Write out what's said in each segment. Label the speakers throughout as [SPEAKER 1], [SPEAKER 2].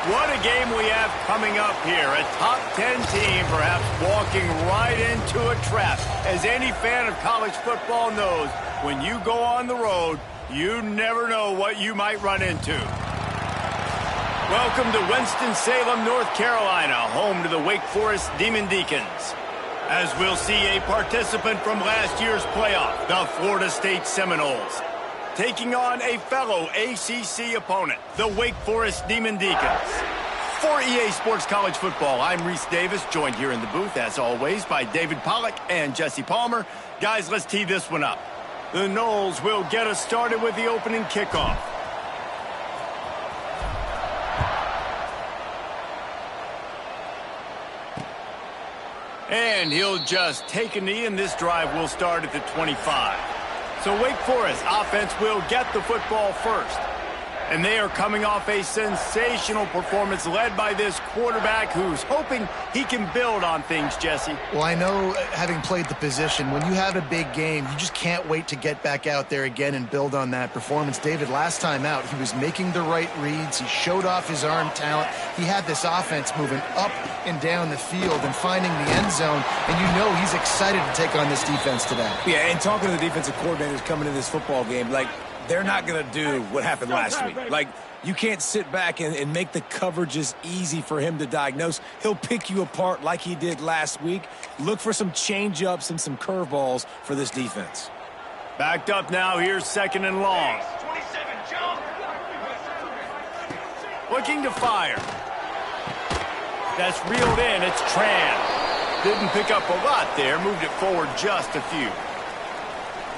[SPEAKER 1] What a game we have coming up here. A top 10 team perhaps walking right into a trap. As any fan of college football knows, when you go on the road, you never know what you might run into. Welcome to Winston-Salem, North Carolina, home to the Wake Forest Demon Deacons. As we'll see a participant from last year's playoff, the Florida State Seminoles, taking on a fellow ACC opponent, the Wake Forest Demon Deacons. For EA Sports College Football, I'm Reese Davis, joined here in the booth, as always, by David Pollack and Jesse Palmer. Guys, let's tee this one up. The Noles will get us started with the opening kickoff. And he'll just take a knee, and this drive will start at the 25. So Wake Forest offense will get the football first. And they are coming off a sensational performance led by this quarterback who's hoping he can build on things, Jesse.
[SPEAKER 2] Well, I know, having played the position, when you have a big game, you just can't wait to get back out there again and build on that performance. David, last time out, he was making the right reads. He showed off his arm talent. He had this offense moving up and down the field and finding the end zone. And you know he's excited to take on this defense today.
[SPEAKER 3] Yeah, and talking to the defensive coordinators coming into this football game, like, they're not going to do what happened last week. Like, you can't sit back and make the coverages easy for him to diagnose. He'll pick you apart like he did last week. Look for some change-ups and some curveballs for this defense.
[SPEAKER 1] Backed up now. Here's second and long.
[SPEAKER 4] 27, jump.
[SPEAKER 1] Looking to fire. That's reeled in. It's Tran. Didn't pick up a lot there. Moved it forward just a few.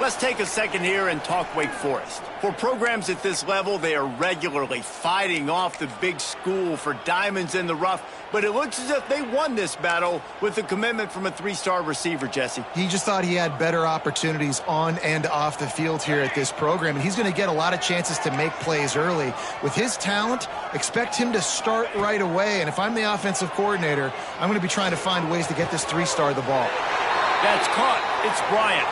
[SPEAKER 1] Let's take a second here and talk Wake Forest. For programs at this level, they are regularly fighting off the big school for diamonds in the rough, but it looks as if they won this battle with the commitment from a three-star receiver, Jesse.
[SPEAKER 2] He just thought he had better opportunities on and off the field here at this program, and he's going to get a lot of chances to make plays early. With his talent, expect him to start right away, and if I'm the offensive coordinator, I'm going to be trying to find ways to get this three-star the ball.
[SPEAKER 1] That's caught. It's Bryant.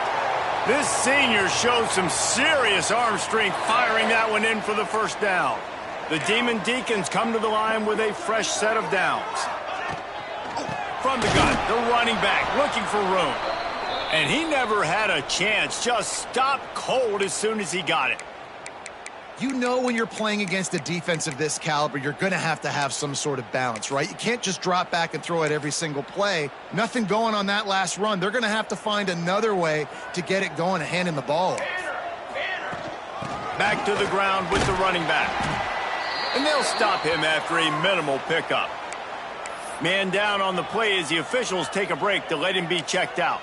[SPEAKER 1] This senior shows some serious arm strength, firing that one in for the first down. The Demon Deacons come to the line with a fresh set of downs. From the gun, the running back looking for room. And he never had a chance, just stopped cold as soon as he got it.
[SPEAKER 2] You know when you're playing against a defense of this caliber, you're going to have some sort of balance, right? You can't just drop back and throw it every single play. Nothing going on that last run. They're going to have to find another way to get it going and handing the ball off.
[SPEAKER 1] Back to the ground with the running back. And they'll stop him after a minimal pickup. Man down on the play as the officials take a break to let him be checked out.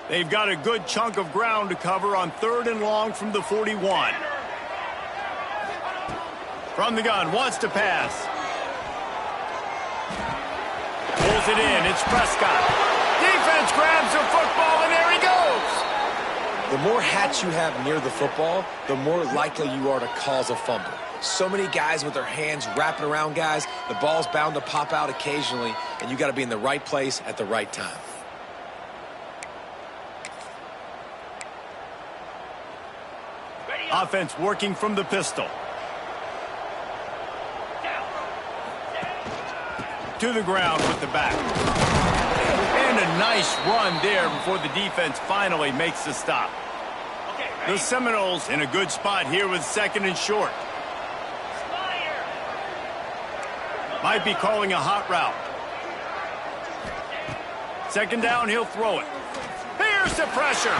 [SPEAKER 1] They've got a good chunk of ground to cover on third and long from the 41. From the gun, wants to pass. Pulls it in, it's Prescott. Defense grabs the football, and there he goes.
[SPEAKER 3] The more hats you have near the football, the more likely you are to cause a fumble. So many guys with their hands wrapping around guys, the ball's bound to pop out occasionally, and you got to be in the right place at the right time.
[SPEAKER 1] Offense working from the pistol. To the ground with the back. And a nice run there before the defense finally makes the stop. The Seminoles in a good spot here with second and short. Might be calling a hot route. Second down, he'll throw it. Here's the pressure.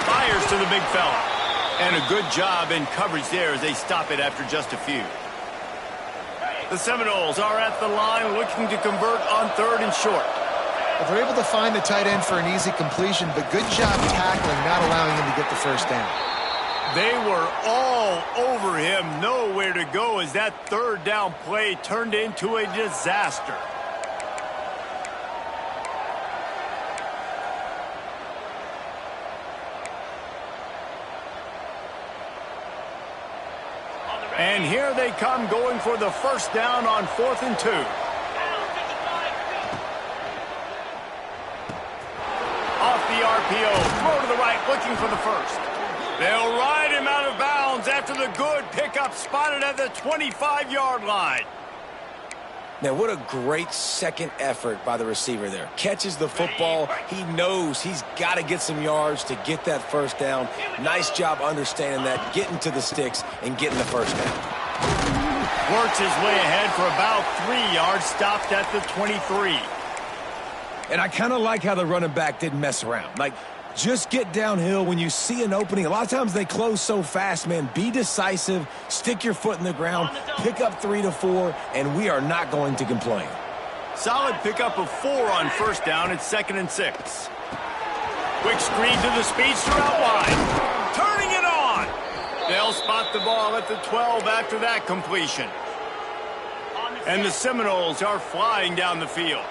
[SPEAKER 1] Fires to the big fella. And a good job in coverage there as they stop it after just a few. The Seminoles are at the line looking to convert on third and short.
[SPEAKER 2] Well, they're able to find the tight end for an easy completion, but good job tackling, not allowing him to get the first down.
[SPEAKER 1] They were all over him, nowhere to go as that third down play turned into a disaster. And here they come going for the first down on 4th and 2. RPO. Throw to the right, looking for the first. They'll ride him out of bounds after the good pickup spotted at the 25-yard line.
[SPEAKER 3] Now, what a great second effort by the receiver there. Catches the football. He knows he's got to get some yards to get that first down. Nice job understanding that, getting to the sticks and getting the first down.
[SPEAKER 1] Works his way ahead for about 3 yards, stopped at the 23.
[SPEAKER 3] And I kind of like how the running back didn't mess around. Like, just get downhill when you see an opening. A lot of times they close so fast, man. Be decisive, stick your foot in the ground, pick up 3 to 4, and we are not going to complain.
[SPEAKER 1] Solid pickup of 4 on first down. It's 2nd and 6. Quick screen to the speedster out wide. Turning it on. They'll spot the ball at the 12 after that completion. And the Seminoles are flying down the field.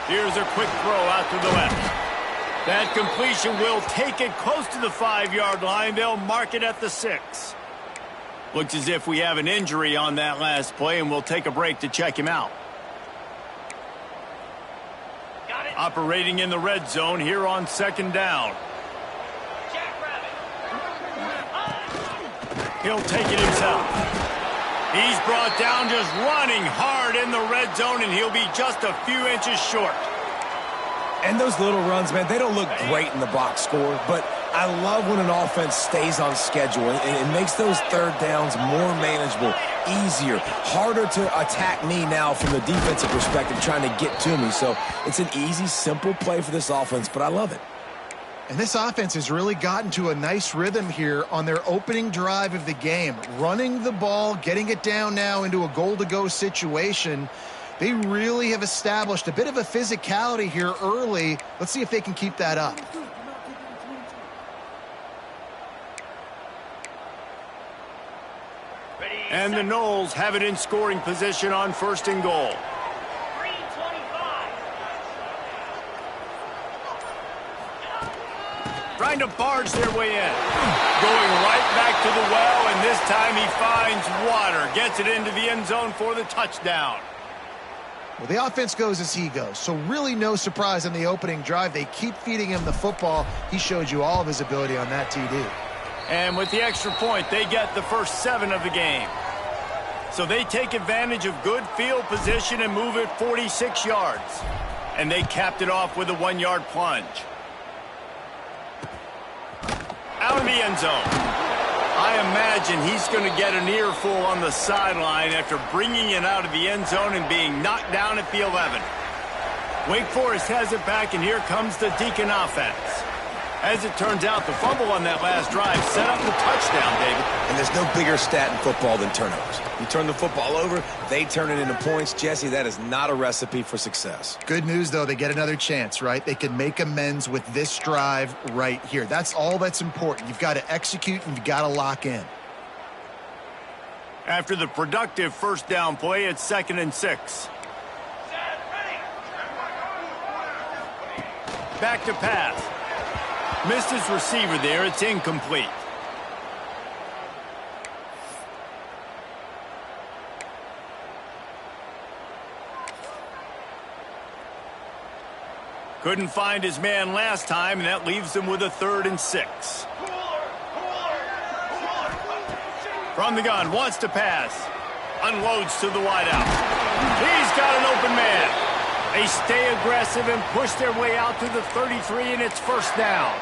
[SPEAKER 1] Here's a quick throw out to the left. That completion will take it close to the 5-yard line. They'll mark it at the 6. Looks as if we have an injury on that last play, and we'll take a break to check him out. Operating in the red zone here on 2nd down. He'll take it himself. He's brought down just running hard in the red zone, and he'll be just a few inches short.
[SPEAKER 3] And those little runs, man, they don't look great in the box score, but I love when an offense stays on schedule and it makes those third downs more manageable, easier, harder to attack me now from the defensive perspective trying to get to me. So it's an easy, simple play for this offense, but I love it.
[SPEAKER 2] And this offense has really gotten to a nice rhythm here on their opening drive of the game. Running the ball, getting it down now into a goal-to-go situation. They really have established a bit of a physicality here early. Let's see if they can keep that up.
[SPEAKER 1] And the Noles have it in scoring position on 1st and goal. Trying to barge their way in. Going right back to the well, and this time he finds water. Gets it into the end zone for the touchdown.
[SPEAKER 2] Well, the offense goes as he goes, so really no surprise on the opening drive. They keep feeding him the football. He showed you all of his ability on that TD.
[SPEAKER 1] And with the extra point, they get the first 7 of the game. So they take advantage of good field position and move it 46 yards. And they capped it off with a 1-yard plunge. Out of the end zone. I imagine he's going to get an earful on the sideline after bringing it out of the end zone and being knocked down at the 11. Wake Forest has it back, and here comes the Deacon offense. As it turns out, the fumble on that last drive set up the touchdown, David.
[SPEAKER 3] And there's no bigger stat in football than turnovers. You turn the football over, they turn it into points. Jesse, that is not a recipe for success.
[SPEAKER 2] Good news, though, they get another chance, right? They can make amends with this drive right here. That's all that's important. You've got to execute, and you've got to lock in.
[SPEAKER 1] After the productive first down play, it's 2nd and 6. Back to pass. Missed his receiver there. It's incomplete. Couldn't find his man last time, and that leaves him with a 3rd and 6. From the gun, wants to pass. Unloads to the wideout. He's got an open man. They stay aggressive and push their way out to the 33, and it's first down.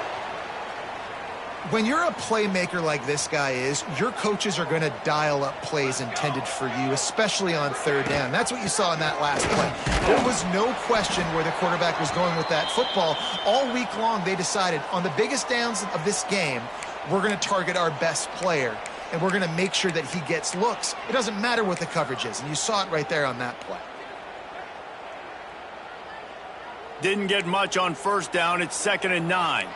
[SPEAKER 2] When you're a playmaker like this guy is, your coaches are going to dial up plays intended for you, especially on 3rd down. That's what you saw in that last play. There was no question where the quarterback was going with that football. All week long, they decided on the biggest downs of this game, we're going to target our best player, and we're going to make sure that he gets looks. It doesn't matter what the coverage is, and you saw it right there on that play.
[SPEAKER 1] Didn't get much on first down. It's 2nd and 9.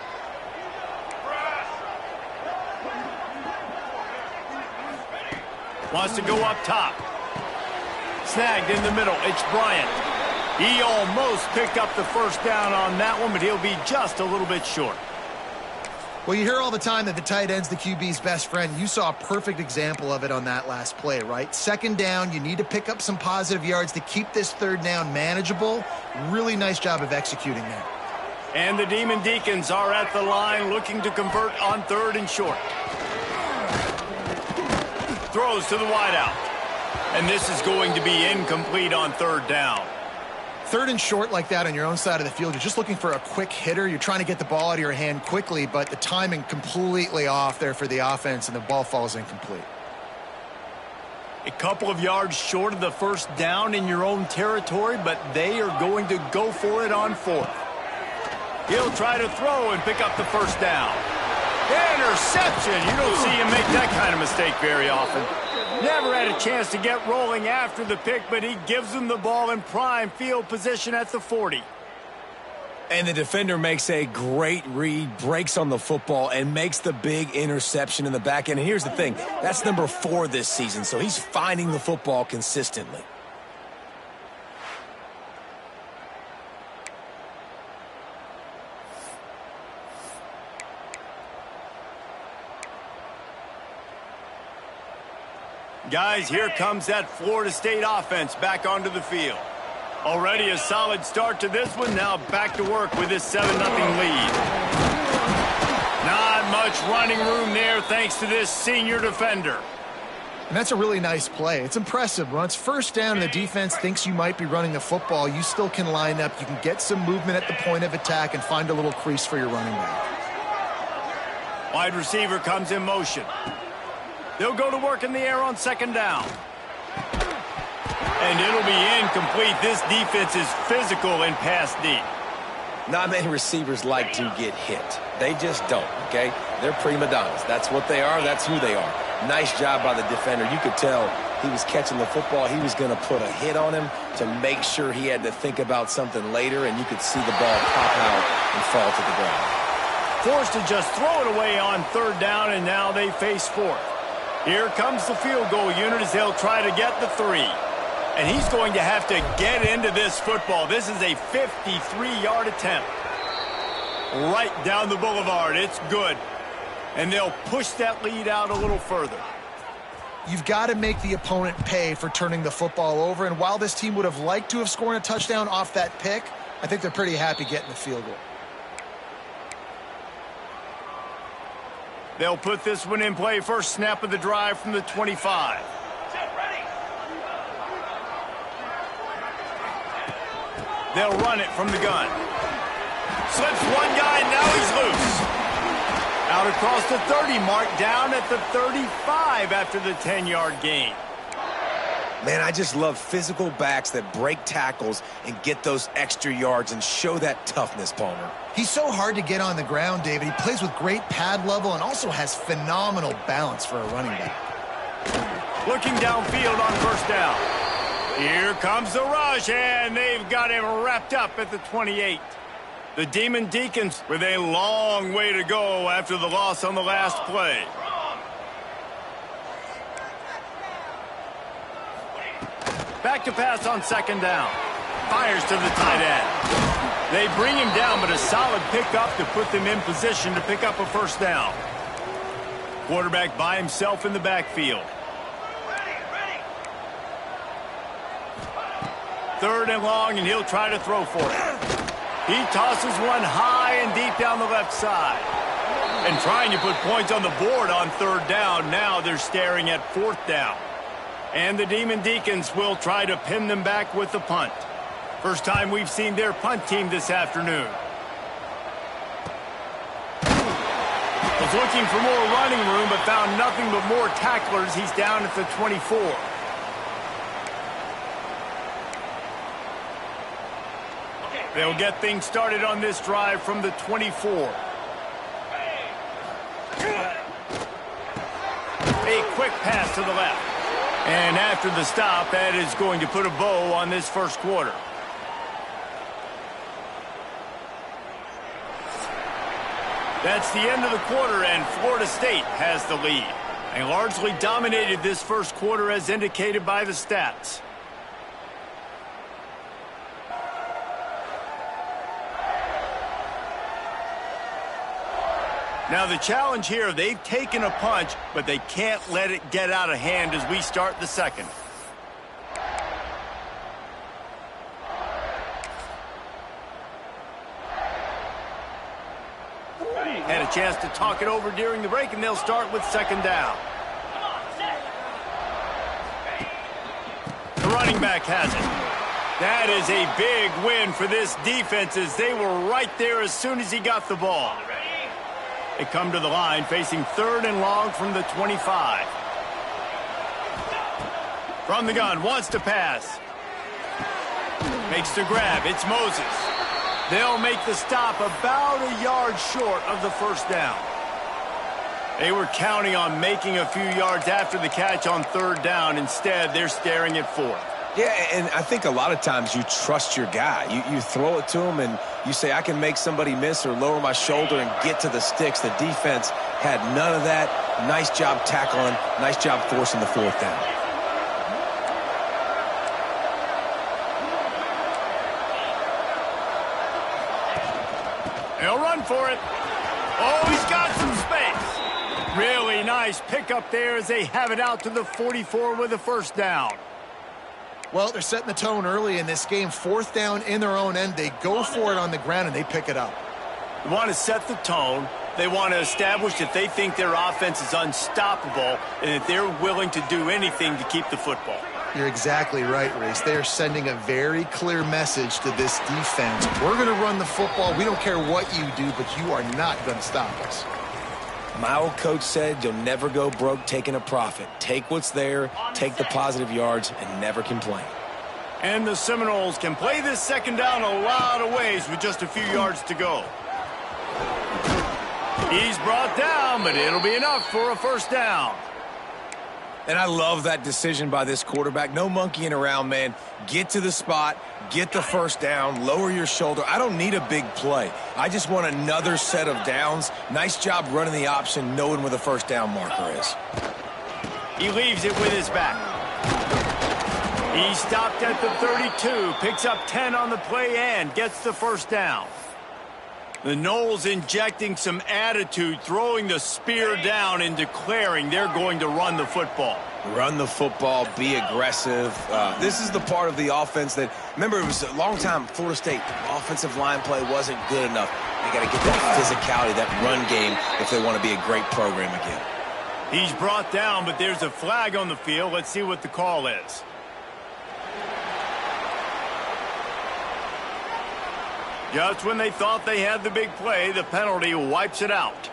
[SPEAKER 1] Wants to go up top. Snagged in the middle. It's Bryant. He almost picked up the first down on that one, but he'll be just a little bit short.
[SPEAKER 2] Well, you hear all the time that the tight end's the QB's best friend. You saw a perfect example of it on that last play, right? Second down, you need to pick up some positive yards to keep this third down manageable. Really nice job of executing that.
[SPEAKER 1] And the Demon Deacons are at the line looking to convert on 3rd and short. Throws to the wideout. And this is going to be incomplete on 3rd down.
[SPEAKER 2] 3rd and short like that on your own side of the field, you're just looking for a quick hitter. You're trying to get the ball out of your hand quickly, but the timing completely off there for the offense, and the ball falls incomplete.
[SPEAKER 1] A couple of yards short of the first down in your own territory, but they are going to go for it on 4th. He'll try to throw and pick up the first down. Interception! You don't see him make that kind of mistake very often. Never had a chance to get rolling after the pick, but he gives him the ball in prime field position at the 40.
[SPEAKER 3] And the defender makes a great read, breaks on the football, and makes the big interception in the back end. And here's the thing, that's number 4 this season, so he's finding the football consistently.
[SPEAKER 1] Guys, here comes that Florida State offense back onto the field. Already a solid start to this one. Now back to work with this 7-0 lead. Not much running room there thanks to this senior defender.
[SPEAKER 2] And that's a really nice play. It's impressive. When it's first down and the defense thinks you might be running the football, you still can line up. You can get some movement at the point of attack and find a little crease for your running back.
[SPEAKER 1] Wide receiver comes in motion. They'll go to work in the air on 2nd down. And it'll be incomplete. This defense is physical in pass deep.
[SPEAKER 3] Not many receivers like to get hit. They just don't, okay? They're prima donnas. That's what they are. That's who they are. Nice job by the defender. You could tell he was catching the football. He was going to put a hit on him to make sure he had to think about something later, and you could see the ball pop out and fall to the ground.
[SPEAKER 1] Forced to just throw it away on 3rd down, and now they face 4th. Here comes the field goal unit as they'll try to get the 3. And he's going to have to get into this football. This is a 53-yard attempt. Right down the boulevard. It's good. And they'll push that lead out a little further.
[SPEAKER 2] You've got to make the opponent pay for turning the football over. And while this team would have liked to have scored a touchdown off that pick, I think they're pretty happy getting the field goal.
[SPEAKER 1] They'll put this one in play. First snap of the drive from the 25. They'll run it from the gun. Slips one guy, and now he's loose. Out across the 30 mark, down at the 35 after the 10-yard gain.
[SPEAKER 3] Man, I just love physical backs that break tackles and get those extra yards and show that toughness, Palmer.
[SPEAKER 2] He's so hard to get on the ground, David. He plays with great pad level and also has phenomenal balance for a running back.
[SPEAKER 1] Looking downfield on 1st down. Here comes the rush, and they've got him wrapped up at the 28. The Demon Deacons with a long way to go after the loss on the last play. Back to pass on 2nd down. Fires to the tight end. They bring him down, but a solid pickup to put them in position to pick up a 1st down. Quarterback by himself in the backfield. 3rd and long, and he'll try to throw for it. He tosses one high and deep down the left side. And trying to put points on the board on 3rd down. Now they're staring at 4th down. And the Demon Deacons will try to pin them back with the punt. First time we've seen their punt team this afternoon. Was looking for more running room, but found nothing but more tacklers. He's down at the 24. They'll get things started on this drive from the 24. A quick pass to the left. And after the stop, that is going to put a bow on this first quarter. That's the end of the quarter, and Florida State has the lead. They largely dominated this first quarter as indicated by the stats. Now the challenge here, they've taken a punch, but they can't let it get out of hand as we start the second. Had a chance to talk it over during the break, and they'll start with second down. The running back has it. That is a big win for this defense as they were right there as soon as he got the ball. They come to the line facing 3rd and long from the 25. From the gun, wants to pass. Makes the grab. It's Moses. They'll make the stop about a yard short of the first down. They were counting on making a few yards after the catch on 3rd down. Instead, they're staring at 4th.
[SPEAKER 3] Yeah, and I think a lot of times you trust your guy. You throw it to him and you say, I can make somebody miss or lower my shoulder and get to the sticks. The defense had none of that. Nice job tackling. Nice job forcing the 4th down.
[SPEAKER 1] They'll run for it. Oh, he's got some space. Really nice pickup there as they have it out to the 44 with a first down.
[SPEAKER 2] Well, they're setting the tone early in this game. 4th down in their own end. They go for it on the ground, and they pick it up.
[SPEAKER 1] They want to set the tone. They want to establish that they think their offense is unstoppable and that they're willing to do anything to keep the football.
[SPEAKER 2] You're exactly right, Reese. They are sending a very clear message to this defense. We're going to run the football. We don't care what you do, but you are not going to stop us.
[SPEAKER 3] My old coach said you'll never go broke taking a profit. Take what's there, take the positive yards, and never complain.
[SPEAKER 1] And the Seminoles can play this second down a lot of ways with just a few yards to go. He's brought down, but it'll be enough for a first down.
[SPEAKER 3] And I love that decision by this quarterback. No monkeying around, man. Get to the spot, get the first down, lower your shoulder. I don't need a big play. I just want another set of downs. Nice job running the option, knowing where the first down marker is.
[SPEAKER 1] He leaves it with his back. He stopped at the 32, picks up 10 on the play and gets the first down. The Noles injecting some attitude, throwing the spear down and declaring they're going to run the football.
[SPEAKER 3] Run the football, be aggressive. This is the part of the offense that, remember, it was a long time, Florida State offensive line play wasn't good enough. They got to get that physicality, that run game, if they want to be a great program again.
[SPEAKER 1] He's brought down, but there's a flag on the field. Let's see what the call is. Just when they thought they had the big play, the penalty wipes it out.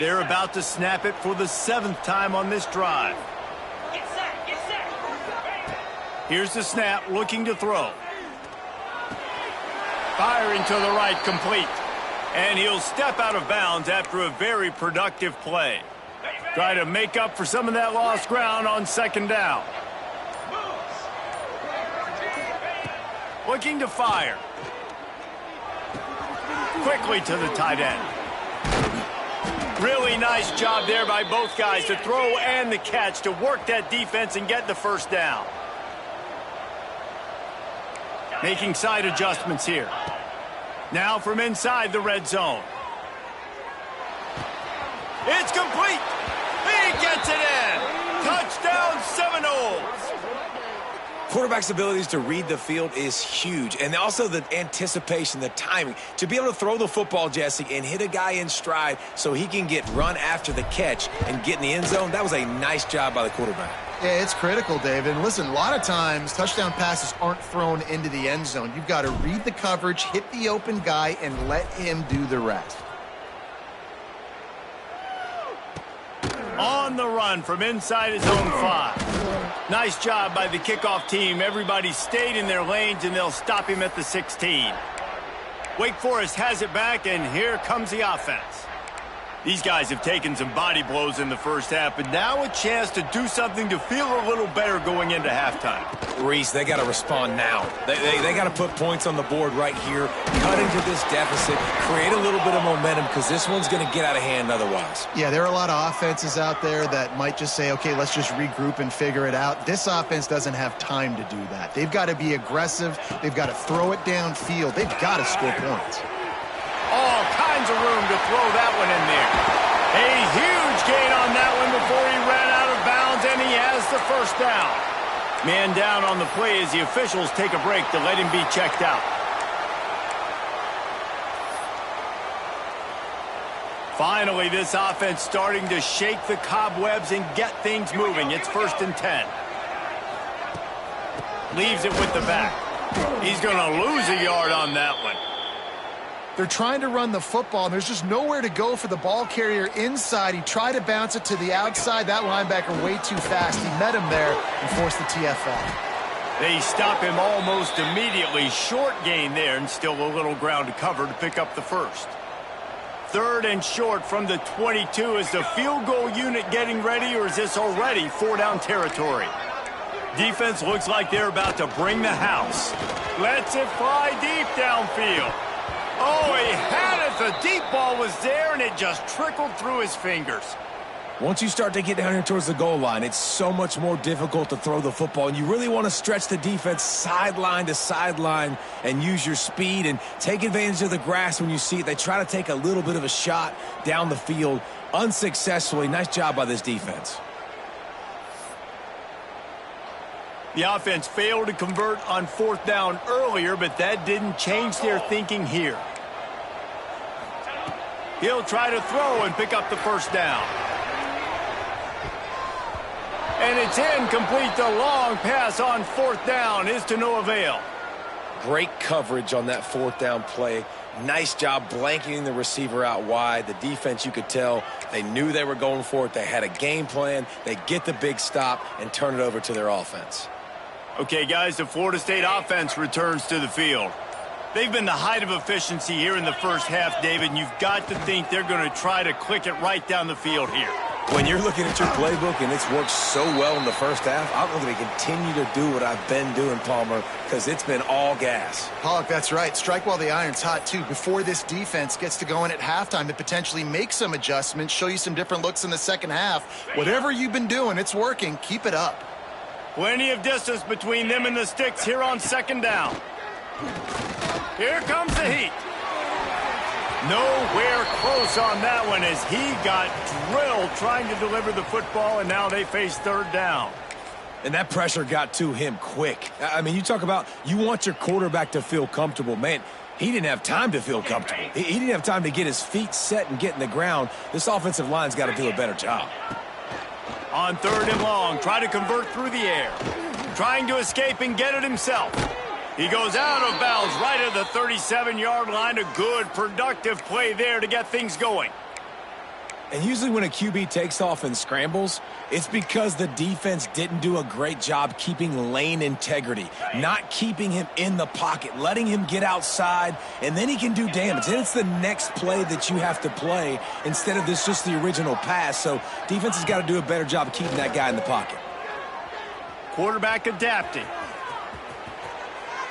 [SPEAKER 1] They're about to snap it for the 7th time on this drive. Here's the snap, looking to throw. Firing to the right, complete. And he'll step out of bounds after a very productive play. Try to make up for some of that lost ground on second down. Looking to fire. Quickly to the tight end. Really nice job there by both guys to throw and the catch to work that defense and get the first down. Making side adjustments here. Now from inside the red zone. It's complete. He gets it in. Touchdown Seminoles.
[SPEAKER 3] Quarterback's abilities to read the field is huge, and also the anticipation, the timing. To be able to throw the football, Jesse, and hit a guy in stride so he can get run after the catch and get in the end zone, that was a nice job by the quarterback.
[SPEAKER 2] Yeah, it's critical, David. And listen, a lot of times touchdown passes aren't thrown into the end zone. You've got to read the coverage, hit the open guy, and let him do the rest.
[SPEAKER 1] On the run from inside his own 5. Nice job by the kickoff team. Everybody stayed in their lanes, and they'll stop him at the 16. Wake Forest has it back, and here comes the offense. These guys have taken some body blows in the first half, but now a chance to do something to feel a little better going into halftime.
[SPEAKER 3] Reese, they got to respond now. They got to put points on the board right here, cut into this deficit, create a little bit of momentum, because this one's going to get out of hand otherwise.
[SPEAKER 2] Yeah, there are a lot of offenses out there that might just say, okay, let's just regroup and figure it out. This offense doesn't have time to do that. They've got to be aggressive. They've got to throw it downfield. They've got to score points.
[SPEAKER 1] All kinds tons of room to throw that one in there. A huge gain on that one before he ran out of bounds, and he has the first down. Man down on the play as the officials take a break to let him be checked out. Finally, this offense starting to shake the cobwebs and get things moving. It's 1st and 10. Leaves it with the back. He's going to lose a yard on that one.
[SPEAKER 2] They're trying to run the football, and there's just nowhere to go for the ball carrier inside. He tried to bounce it to the outside. That linebacker way too fast. He met him there and forced the TFL.
[SPEAKER 1] They stop him almost immediately. Short gain there, and still a little ground to cover to pick up the first. 3rd and short from the 22. Is the field goal unit getting ready, or is this already 4-down territory? Defense looks like they're about to bring the house. Lets it fly deep downfield. Oh, he had it. The deep ball was there, and it just trickled through his fingers.
[SPEAKER 3] Once you start to get down here towards the goal line, it's so much more difficult to throw the football, and you really want to stretch the defense sideline to sideline and use your speed and take advantage of the grass when you see it. They try to take a little bit of a shot down the field unsuccessfully. Nice job by this defense.
[SPEAKER 1] The offense failed to convert on 4th down earlier, but that didn't change their thinking here. He'll try to throw and pick up the first down. And it's incomplete. The long pass on 4th down is to no avail.
[SPEAKER 3] Great coverage on that 4th down play. Nice job blanketing the receiver out wide. The defense, you could tell, they knew they were going for it. They had a game plan. They get the big stop and turn it over to their offense.
[SPEAKER 1] Okay, guys, the Florida State offense returns to the field. They've been the height of efficiency here in the first half, David, and you've got to think they're going to try to click it right down the field here.
[SPEAKER 3] When you're looking at your playbook and it's worked so well in the first half, I'm going to continue to do what I've been doing, Palmer, because it's been all gas.
[SPEAKER 2] Pollock, that's right. Strike while the iron's hot, too. Before this defense gets to going at halftime to potentially make some adjustments, show you some different looks in the second half. Whatever you've been doing, it's working. Keep it up.
[SPEAKER 1] Plenty of distance between them and the sticks here on 2nd down. Here comes the heat. Nowhere close on that one as he got drilled trying to deliver the football, and now they face 3rd down.
[SPEAKER 3] And that pressure got to him quick. I mean, you talk about you want your quarterback to feel comfortable. Man, he didn't have time to feel comfortable. He didn't have time to get his feet set and get in the ground. This offensive line's got to do a better job.
[SPEAKER 1] On 3rd and long, try to convert through the air. Trying to escape and get it himself. He goes out of bounds right at the 37-yard line. A good, productive play there to get things going.
[SPEAKER 3] And usually when a QB takes off and scrambles, it's because the defense didn't do a great job keeping lane integrity, not keeping him in the pocket, letting him get outside, and then he can do damage. Then it's the next play that you have to play instead of this just the original pass. So defense has got to do a better job of keeping that guy in the pocket.
[SPEAKER 1] Quarterback adapting.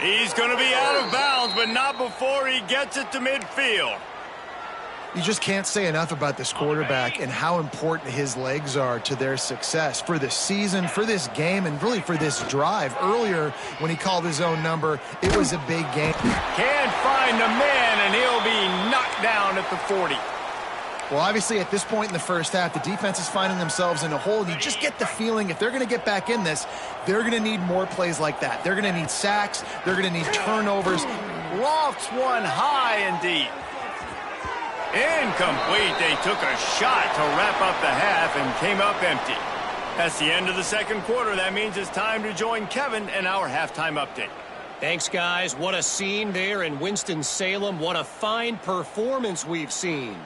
[SPEAKER 1] He's going to be out of bounds, but not before he gets it to midfield.
[SPEAKER 2] You just can't say enough about this quarterback and how important his legs are to their success for this season, for this game, and really for this drive. Earlier, when he called his own number, it was a big game.
[SPEAKER 1] Can't find the man, and he'll be knocked down at the 40.
[SPEAKER 2] Well, obviously, at this point in the first half, the defense is finding themselves in a hole, and you just get the feeling if they're going to get back in this, they're going to need more plays like that. They're going to need sacks. They're going to need turnovers.
[SPEAKER 1] Lofts one high and deep. Incomplete. They took a shot to wrap up the half and came up empty. That's the end of the second quarter. That means it's time to join Kevin in our halftime update.
[SPEAKER 4] Thanks, guys. What a scene there in Winston-Salem. What a fine performance we've seen.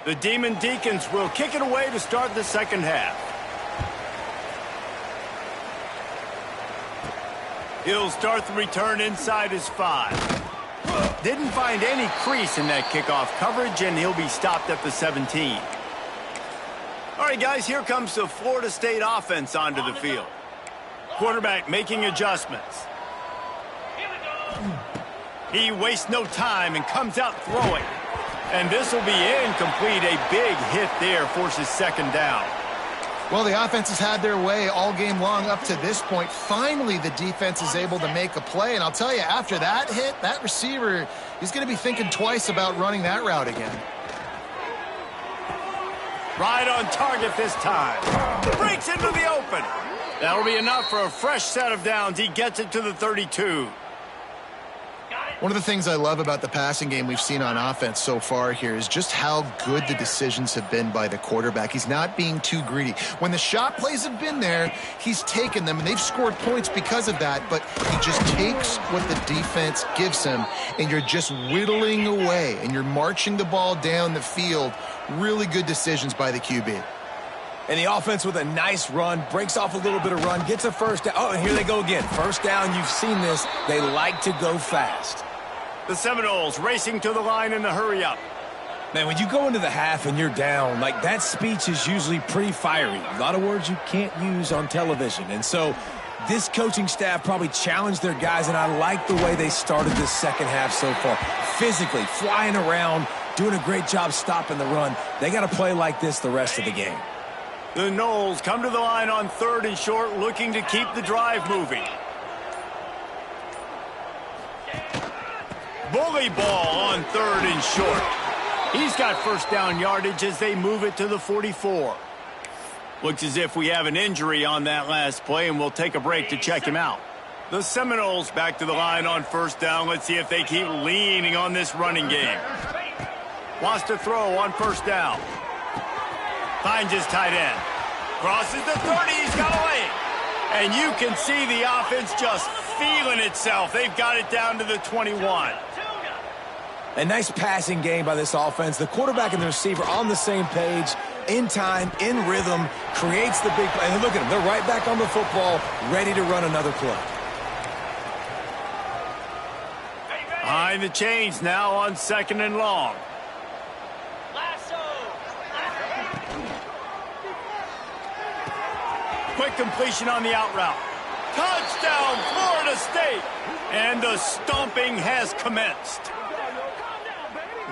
[SPEAKER 1] The Demon Deacons will kick it away to start the second half. He'll start the return inside his 5. Didn't find any crease in that kickoff coverage, and he'll be stopped at the 17. All right, guys, here comes the Florida State offense onto the field. Quarterback making adjustments. He wastes no time and comes out throwing. And this will be incomplete. A big hit there forces 2nd down.
[SPEAKER 2] Well, the offense has had their way all game long up to this point. Finally, the defense is able to make a play. And I'll tell you, after that hit, that receiver, he's going to be thinking twice about running that route again.
[SPEAKER 1] Right on target this time. Breaks into the open. That'll be enough for a fresh set of downs. He gets it to the 32.
[SPEAKER 2] One of the things I love about the passing game we've seen on offense so far here is just how good the decisions have been by the quarterback. He's not being too greedy. When the shot plays have been there, he's taken them, and they've scored points because of that, but he just takes what the defense gives him, and you're just whittling away, and you're marching the ball down the field. Really good decisions by the QB.
[SPEAKER 3] And the offense with a nice run, breaks off a little bit of run, gets a first down. Oh, and here they go again. First down, you've seen this. They like to go fast.
[SPEAKER 1] The Seminoles racing to the line in the hurry-up.
[SPEAKER 3] Man, when you go into the half and you're down, like that speech is usually pretty fiery. A lot of words you can't use on television. And so this coaching staff probably challenged their guys, and I like the way they started this second half so far. Physically, flying around, doing a great job stopping the run. They got to play like this the rest of the game.
[SPEAKER 1] The Noles come to the line on 3rd and short, looking to keep the drive moving. Bully ball on 3rd and short. He's got first down yardage as they move it to the 44. Looks as if we have an injury on that last play, and we'll take a break to check him out. The Seminoles back to the line on first down. Let's see if they keep leaning on this running game. Wants to throw on first down. Finds his tight end. Crosses the 30. He's got away. And you can see the offense just feeling itself. They've got it down to the 21.
[SPEAKER 3] A nice passing game by this offense. The quarterback and the receiver on the same page, in time, in rhythm, creates the big play. And look at them. They're right back on the football, ready to run another play.
[SPEAKER 1] Behind the chains now on 2nd and long. Quick completion on the out route. Touchdown, Florida State. And the stomping has commenced.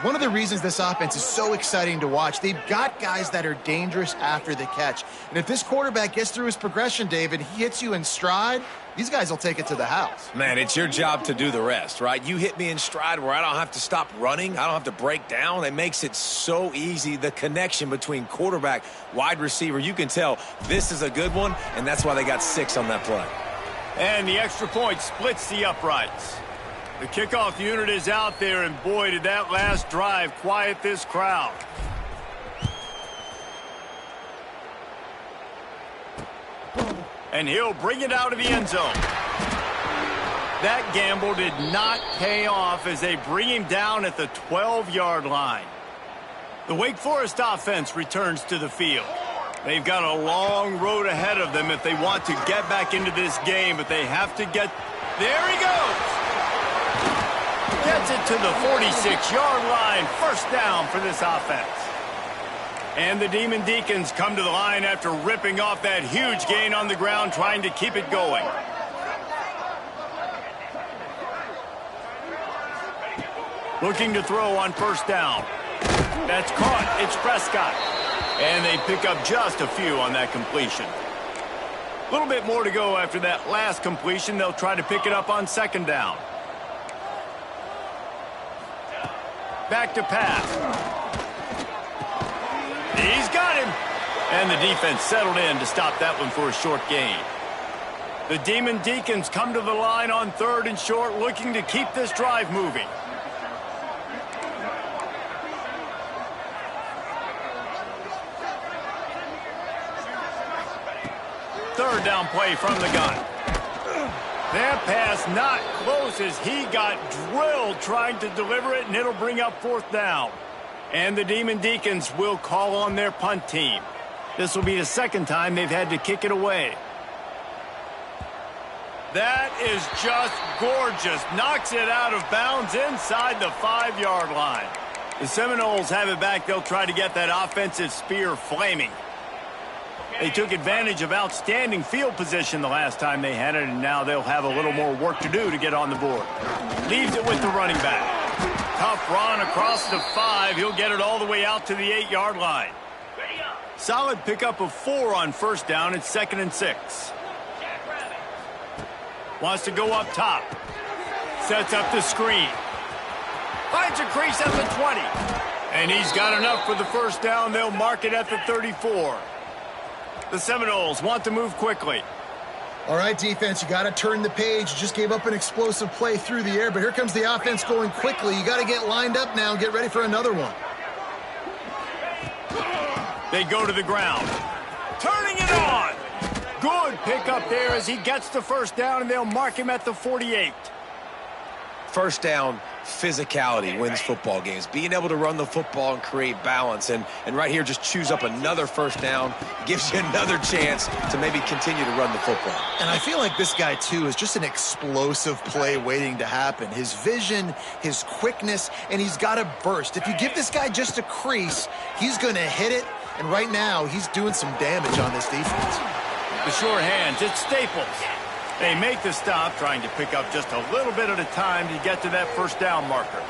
[SPEAKER 2] One of the reasons this offense is so exciting to watch, they've got guys that are dangerous after the catch. And if this quarterback gets through his progression, David, he hits you in stride, these guys will take it to the house.
[SPEAKER 3] Man, it's your job to do the rest, right? You hit me in stride where I don't have to stop running. I don't have to break down. It makes it so easy. The connection between quarterback, wide receiver, you can tell this is a good one, and that's why they got 6 on that play.
[SPEAKER 1] And the extra point splits the uprights. The kickoff unit is out there, and boy, did that last drive quiet this crowd. And he'll bring it out of the end zone. That gamble did not pay off as they bring him down at the 12-yard line. The Wake Forest offense returns to the field. They've got a long road ahead of them if they want to get back into this game, but they have to get... There he goes! Gets it to the 46-yard line. First down for this offense. And the Demon Deacons come to the line after ripping off that huge gain on the ground, trying to keep it going. Looking to throw on first down. That's caught. It's Prescott. And they pick up just a few on that completion. A little bit more to go after that last completion. They'll try to pick it up on second down. Back to pass. He's got him. And the defense settled in to stop that one for a short gain. The Demon Deacons come to the line on 3rd and short, looking to keep this drive moving. Third down play from the gun. That pass not close as he got drilled trying to deliver it, and it'll bring up 4th down. And the Demon Deacons will call on their punt team. This will be the second time they've had to kick it away. That is just gorgeous. Knocks it out of bounds inside the 5-yard line. The Seminoles have it back. They'll try to get that offensive spear flaming. They took advantage of outstanding field position the last time they had it, and now they'll have a little more work to do to get on the board. Leaves it with the running back. Tough run across the 5. He'll get it all the way out to the 8-yard line. Solid pickup of 4 on first down. It's 2nd and 6. Wants to go up top. Sets up the screen. Finds a crease at the 20. And he's got enough for the first down. They'll mark it at the 34. The Seminoles want to move quickly.
[SPEAKER 2] All right, defense, you got to turn the page. You just gave up an explosive play through the air, but here comes the offense going quickly. You got to get lined up now and get ready for another one.
[SPEAKER 1] They go to the ground. Turning it on. Good pickup there as he gets the first down, and they'll mark him at the 48.
[SPEAKER 3] First down, physicality wins football games. Being able to run the football and create balance. And right here, just choose up another first down. Gives you another chance to maybe continue to run the football.
[SPEAKER 2] And I feel like this guy, too, is just an explosive play waiting to happen. His vision, his quickness, and he's got a burst. If you give this guy just a crease, he's going to hit it. And right now, he's doing some damage on this defense.
[SPEAKER 1] The short hands, it's Staples. They make the stop, trying to pick up just a little bit at a time to get to that first down marker.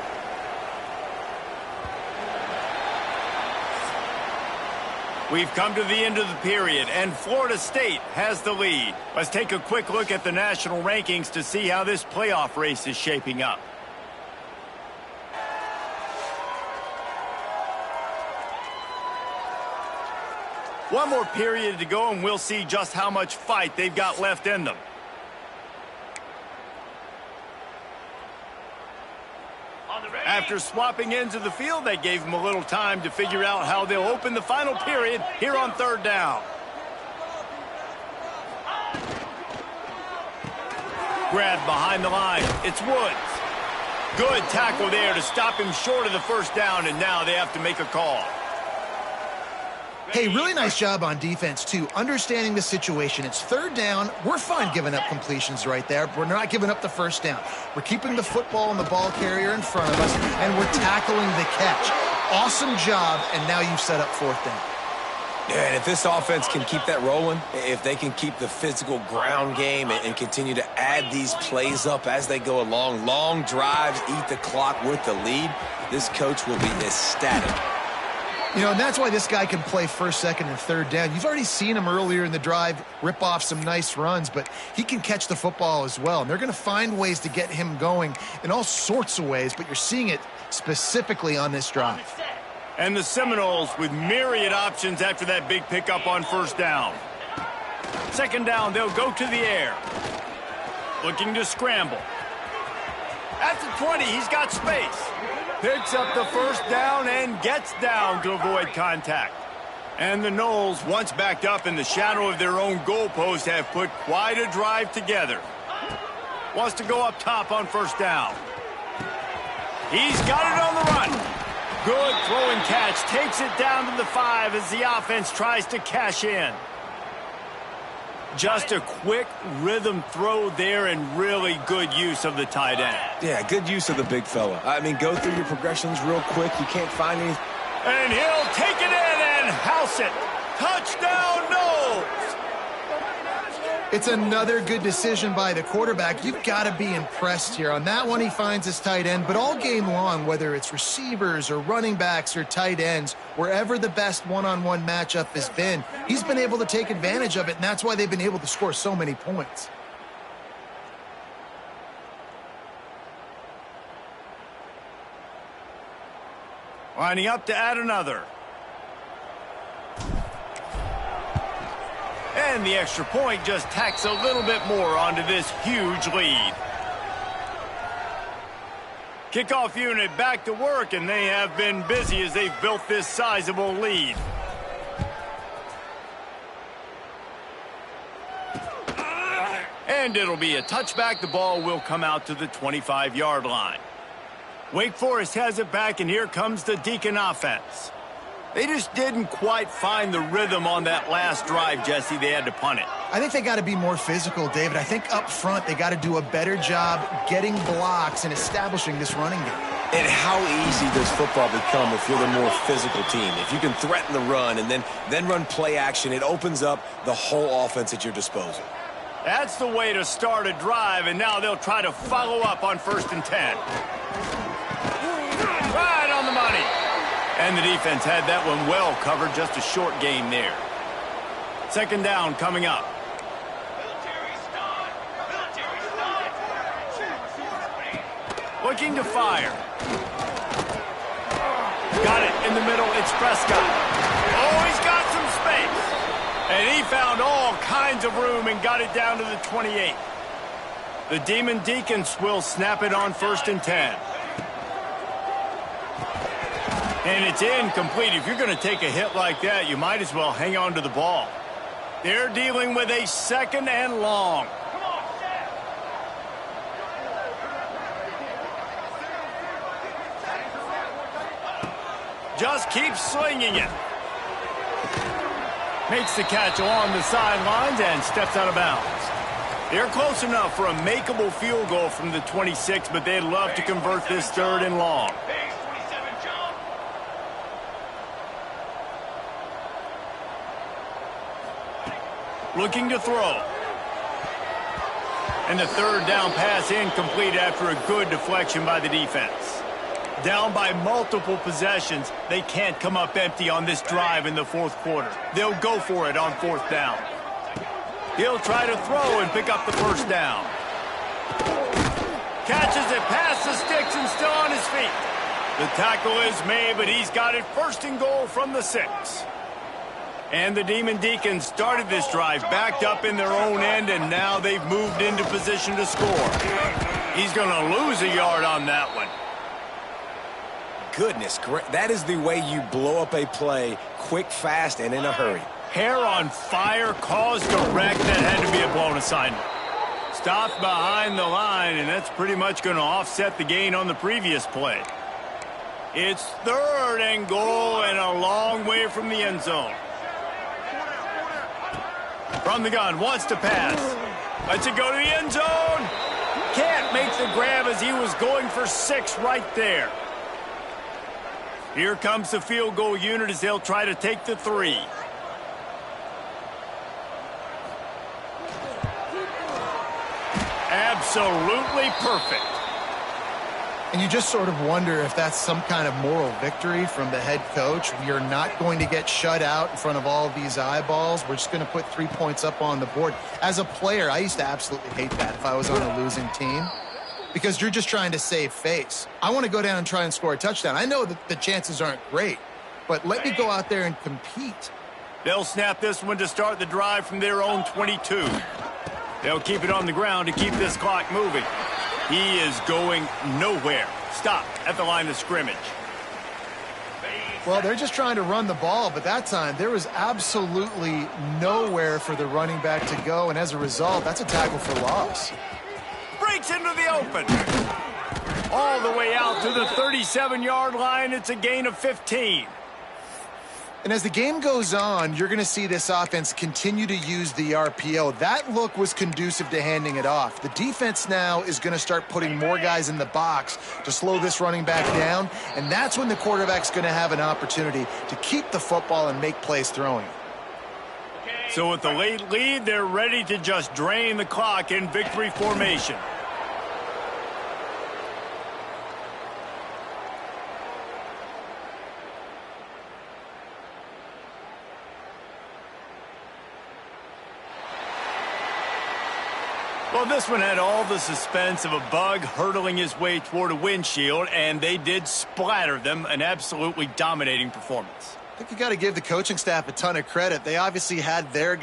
[SPEAKER 1] We've come to the end of the period, and Florida State has the lead. Let's take a quick look at the national rankings to see how this playoff race is shaping up. One more period to go, and we'll see just how much fight they've got left in them. After swapping ends of the field, that gave them a little time to figure out how they'll open the final period here on third down. Grabbed behind the line. It's Woods. Good tackle there to stop him short of the first down, and now they have to make a call.
[SPEAKER 2] Hey, really nice job on defense, too. Understanding the situation. It's third down. We're fine giving up completions right there. We're not giving up the first down. We're keeping the football and the ball carrier in front of us, and we're tackling the catch. Awesome job, and now you've set up fourth down.
[SPEAKER 3] Yeah, and if this offense can keep that rolling, if they can keep the physical ground game and continue to add these plays up as they go along, long drives, eat the clock with the lead, this coach will be ecstatic.
[SPEAKER 2] You know, and that's why this guy can play first, second, and third down. You've already seen him earlier in the drive rip off some nice runs, but he can catch the football as well. And they're going to find ways to get him going in all sorts of ways, but you're seeing it specifically on this drive.
[SPEAKER 1] And the Seminoles with myriad options after that big pickup on first down. Second down, they'll go to the air. Looking to scramble. At the 20, he's got space. Picks up the first down and gets down to avoid contact. And the Noles, once backed up in the shadow of their own goalpost, have put quite a drive together. Wants to go up top on first down. He's got it on the run. Good throw and catch. Takes it down to the 5 as the offense tries to cash in. Just a quick rhythm throw there and really good use of the tight end.
[SPEAKER 3] Yeah, good use of the big fella. I mean, go through your progressions real quick. You can't find any.
[SPEAKER 1] And he'll take it in and house it. Touchdown, Noles!
[SPEAKER 2] It's another good decision by the quarterback. You've got to be impressed here. On that one, he finds his tight end, but all game long, whether it's receivers or running backs or tight ends, wherever the best one-on-one matchup has been, he's been able to take advantage of it, and that's why they've been able to score so many points.
[SPEAKER 1] Lining up to add another. And the extra point just tacks a little bit more onto this huge lead. Kickoff unit back to work, and they have been busy as they've built this sizable lead. And it'll be a touchback. The ball will come out to the 25-yard line. Wake Forest has it back, and here comes the Deacon offense. They just didn't quite find the rhythm on that last drive, Jesse. They had to punt it.
[SPEAKER 2] I think they got to be more physical, David. I think up front they got to do a better job getting blocks and establishing this running game.
[SPEAKER 3] And how easy does football become if you're the more physical team? If you can threaten the run and then run play action, it opens up the whole offense at your disposal.
[SPEAKER 1] That's the way to start a drive, and now they'll try to follow up on 1st and 10. Right on the money. And the defense had that one well covered, just a short game there. Second down coming up. Looking to fire. Got it in the middle. It's Prescott. Oh, he's got some space. And he found all kinds of room and got it down to the 28. The Demon Deacons will snap it on 1st and 10. And it's incomplete. If you're going to take a hit like that, you might as well hang on to the ball. They're dealing with a 2nd and long. Just keeps slinging it. Makes the catch along the sidelines and steps out of bounds. They're close enough for a makeable field goal from the 26, but they'd love to convert this 3rd and long. Looking to throw. And the 3rd down pass incomplete after a good deflection by the defense. Down by multiple possessions, they can't come up empty on this drive in the 4th quarter. They'll go for it on 4th down. He'll try to throw and pick up the 1st down. Catches it past the sticks and still on his feet. The tackle is made, but he's got it 1st and goal from the 6. And the Demon Deacons started this drive backed up in their own end, and now they've moved into position to score. He's going to lose a yard on that one.
[SPEAKER 3] Goodness, that is the way you blow up a play quick, fast, and in a hurry.
[SPEAKER 1] Hair on fire, caused a wreck that had to be a blown assignment. Stopped behind the line, and that's pretty much going to offset the gain on the previous play. It's 3rd and goal and a long way from the end zone. From the gun, wants to pass. Lets it go to the end zone. Can't make the grab as he was going for 6 right there. Here comes the field goal unit as they'll try to take the 3. Absolutely perfect.
[SPEAKER 2] And you just sort of wonder if that's some kind of moral victory from the head coach. We are not going to get shut out in front of all of these eyeballs. We're just going to put 3 points up on the board. As a player, I used to absolutely hate that if I was on a losing team, because you're just trying to save face. I want to go down and try and score a touchdown. I know that the chances aren't great, but let me go out there and compete.
[SPEAKER 1] They'll snap this one to start the drive from their own 22. They'll keep it on the ground to keep this clock moving. He is going nowhere. Stop at the line of scrimmage.
[SPEAKER 2] Well, they're just trying to run the ball, but that time there was absolutely nowhere for the running back to go, and as a result, that's a tackle for loss.
[SPEAKER 1] Breaks into the open. All the way out to the 37-yard line. It's a gain of 15.
[SPEAKER 2] And as the game goes on, you're going to see this offense continue to use the RPO. That look was conducive to handing it off. The defense now is going to start putting more guys in the box to slow this running back down, and that's when the quarterback's going to have an opportunity to keep the football and make plays throwing.
[SPEAKER 1] So with the late lead, they're ready to just drain the clock in victory formation. Well, this one had all the suspense of a bug hurtling his way toward a windshield, and they did splatter them. An absolutely dominating performance.
[SPEAKER 2] I think you got to give the coaching staff a ton of credit. They obviously had their guys